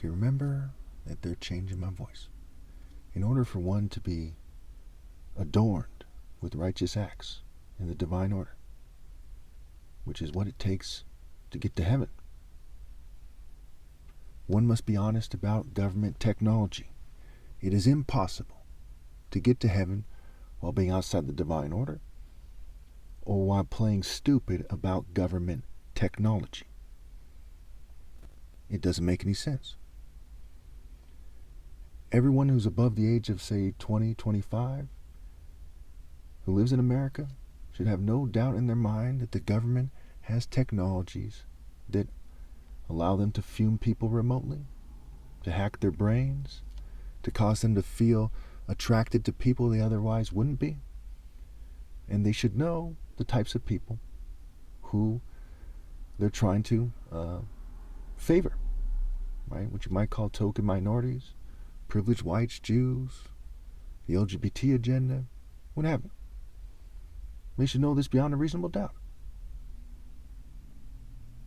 Okay, remember that they're changing my voice. In order for one to be adorned with righteous acts in the divine order, which is what it takes to get to heaven, one must be honest about government technology. It is impossible to get to heaven while being outside the divine order or while playing stupid about government technology. It doesn't make any sense. Everyone who's above the age of, say, 20, 25, who lives in America should have no doubt in their mind that the government has technologies that allow them to fume people remotely, to hack their brains, to cause them to feel attracted to people they otherwise wouldn't be. And they should know the types of people who they're trying to favor, right? What you might call token minorities, privileged whites, Jews, the LGBT agenda, what have you. They should know this beyond a reasonable doubt.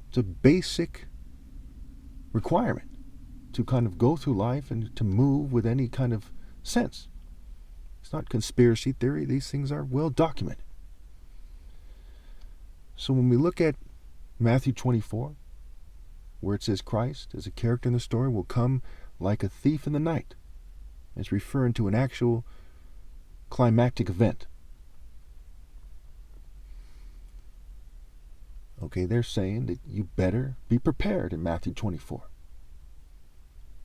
It's a basic requirement to kind of go through life and to move with any kind of sense. It's not conspiracy theory. These things are well documented. So when we look at Matthew 24, where it says Christ, as a character in the story, will come like a thief in the night, it's referring to an actual climactic event. Okay, they're saying that you better be prepared in Matthew 24,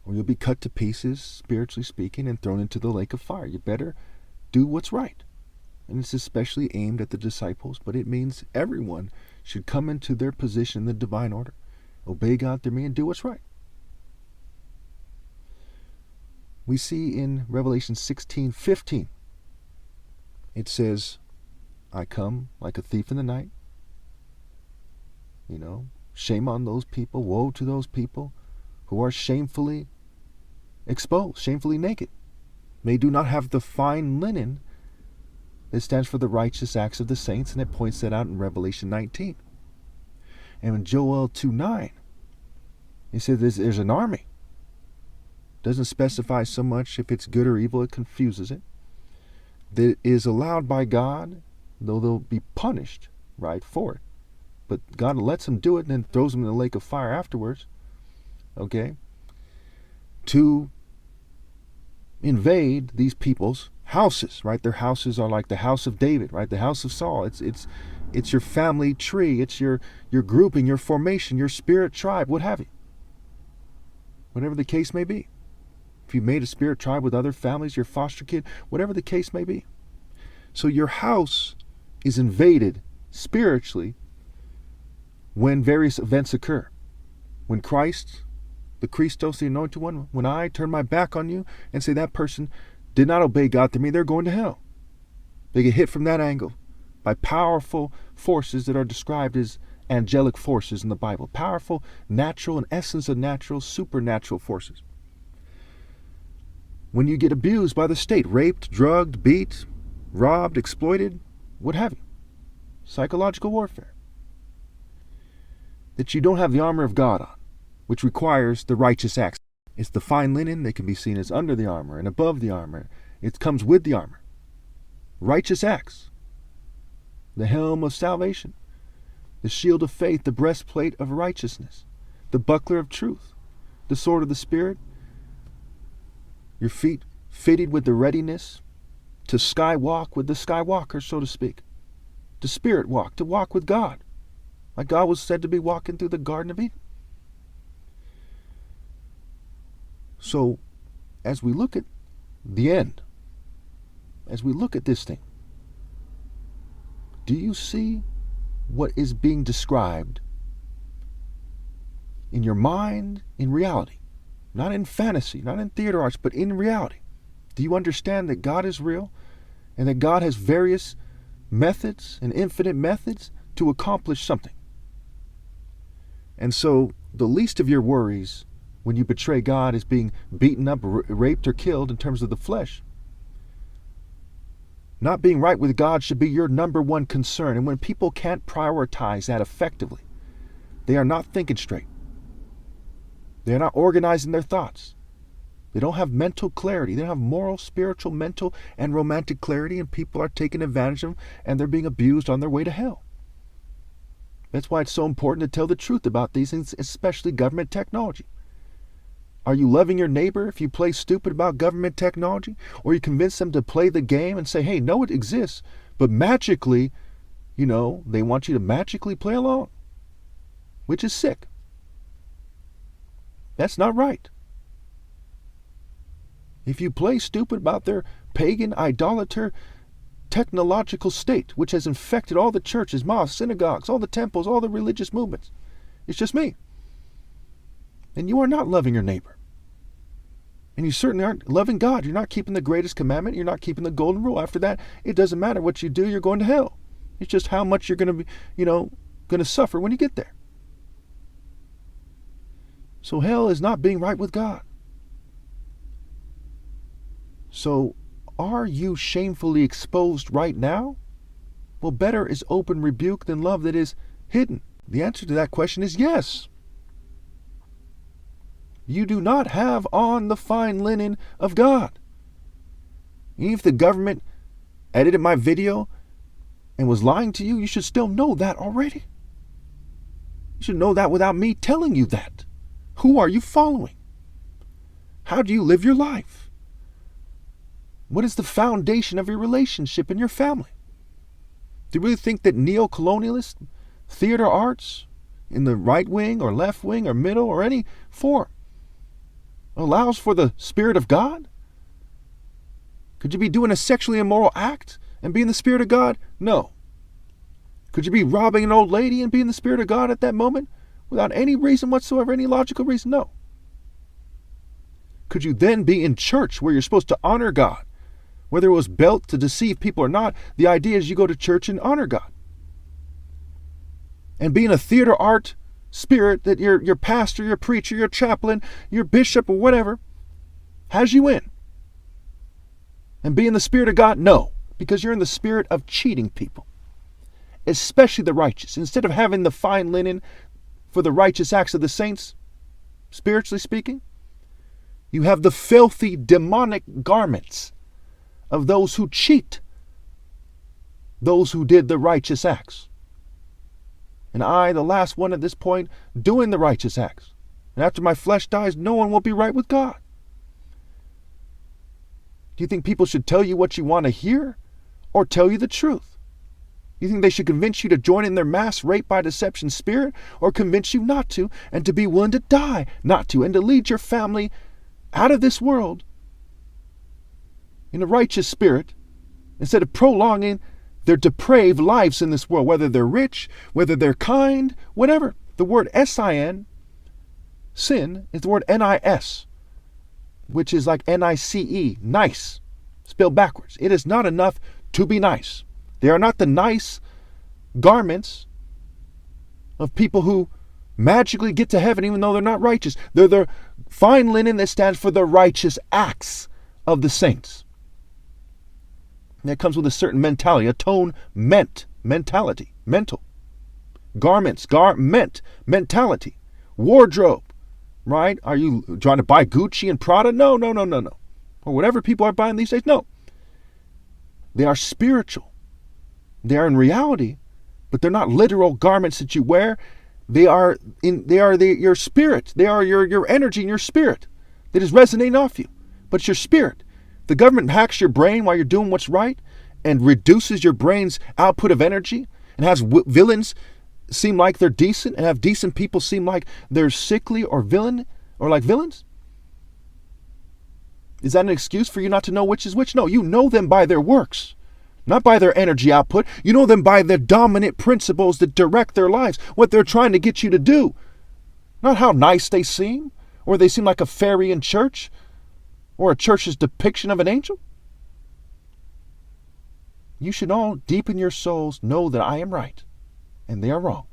or you'll be cut to pieces, spiritually speaking, and thrown into the lake of fire. You better do what's right. And it's especially aimed at the disciples, but it means everyone should come into their position in the divine order, obey God through me, and do what's right. We see in Revelation 16:15, it says, I come like a thief in the night. You know, shame on those people, woe to those people who are shamefully exposed, shamefully naked. They do not have the fine linen that stands for the righteous acts of the saints, and it points that out in Revelation 19. And in Joel 2:9, he said there's an army. Doesn't specify so much if it's good or evil, it confuses it. That is allowed by God, though they'll be punished, right, for it. But God lets them do it and then throws them in the lake of fire afterwards, okay, to invade these people's houses, right? Their houses are like the house of David, right? The house of Saul. It's your family tree. It's your grouping, your formation, your spirit tribe, what have you. Whatever the case may be. If you made a spirit tribe with other families, your foster kid, whatever the case may be. So your house is invaded spiritually when various events occur. When Christ, the Christos, the Anointed One, when I turn my back on you and say that person did not obey God through me, they're going to hell. They get hit from that angle by powerful forces that are described as angelic forces in the Bible. Powerful, natural, in essence of natural, supernatural forces. When you get abused by the state, raped, drugged, beat, robbed, exploited, what have you. Psychological warfare. That you don't have the armor of God on, which requires the righteous acts. It's the fine linen that can be seen as under the armor and above the armor. It comes with the armor. Righteous acts. The helm of salvation. The shield of faith, the breastplate of righteousness. The buckler of truth. The sword of the Spirit. Your feet fitted with the readiness to skywalk with the skywalker, so to speak. To spirit walk, to walk with God. Like God was said to be walking through the Garden of Eden. So, as we look at the end, as we look at this thing, do you see what is being described in your mind, in reality? Not in fantasy, not in theater arts, but in reality. Do you understand that God is real and that God has various methods and infinite methods to accomplish something? And so the least of your worries when you betray God is being beaten up, raped, or killed in terms of the flesh. Not being right with God should be your number one concern. And when people can't prioritize that effectively, they are not thinking straight. They're not organizing their thoughts. They don't have mental clarity. They don't have moral, spiritual, mental, and romantic clarity, and people are taking advantage of them, and they're being abused on their way to hell. That's why it's so important to tell the truth about these things, especially government technology. Are you loving your neighbor if you play stupid about government technology? Or you convince them to play the game and say, hey, no, it exists, but magically, they want you to magically play along, which is sick. That's not right. If you play stupid about their pagan, idolater, technological state, which has infected all the churches, mosques, synagogues, all the temples, all the religious movements, it's just me. And you are not loving your neighbor. And you certainly aren't loving God. You're not keeping the greatest commandment. You're not keeping the golden rule. After that, it doesn't matter what you do, you're going to hell. It's just how much you're going to be, going to suffer when you get there. So hell is not being right with God. So are you shamefully exposed right now? Well, better is open rebuke than love that is hidden. The answer to that question is yes. You do not have on the fine linen of God. Even if the government edited my video and was lying to you, you should still know that already. You should know that without me telling you that. Who are you following? How do you live your life? What is the foundation of your relationship in your family? Do you really think that neo-colonialist theater arts in the right wing or left wing or middle or any form allows for the Spirit of God? Could you be doing a sexually immoral act and be in the Spirit of God? No. Could you be robbing an old lady and be in the Spirit of God at that moment without any reason whatsoever, any logical reason? No. Could you then be in church where you're supposed to honor God? Whether it was built to deceive people or not, the idea is you go to church and honor God. And be in a theater art spirit that your pastor, your preacher, your chaplain, your bishop, or whatever has you in. And be in the Spirit of God? No, because you're in the spirit of cheating people, especially the righteous. Instead of having the fine linen for the righteous acts of the saints, spiritually speaking, you have the filthy, demonic garments of those who cheat those who did the righteous acts. And I, the last one at this point, doing the righteous acts. And after my flesh dies, no one will be right with God. Do you think people should tell you what you want to hear or tell you the truth? You think they should convince you to join in their mass rape by deception spirit or convince you not to and to be willing to die not to and to lead your family out of this world in a righteous spirit instead of prolonging their depraved lives in this world, whether they're rich, whether they're kind, whatever. The word S-I-N, sin, is the word N-I-S, which is like N-I-C-E, nice, spelled backwards. It is not enough to be nice. They are not the nice garments of people who magically get to heaven even though they're not righteous. They're the fine linen that stands for the righteous acts of the saints. That comes with a certain mentality, mentality, mental. Garments, mentality. Wardrobe, right? Are you trying to buy Gucci and Prada? No. Or whatever people are buying these days? No. They are spiritual. They are in reality, but they're not literal garments that you wear. They are your spirit. They are your energy and your spirit that is resonating off you. But it's your spirit. The government hacks your brain while you're doing what's right and reduces your brain's output of energy and has villains seem like they're decent and have decent people seem like they're sickly or villain or like villains. Is that an excuse for you not to know which is which? No, you know them by their works, not by their energy output. You know them by the dominant principles that direct their lives, what they're trying to get you to do. Not how nice they seem, or they seem like a fairy in church, or a church's depiction of an angel. You should all, deep in your souls, know that I am right and they are wrong.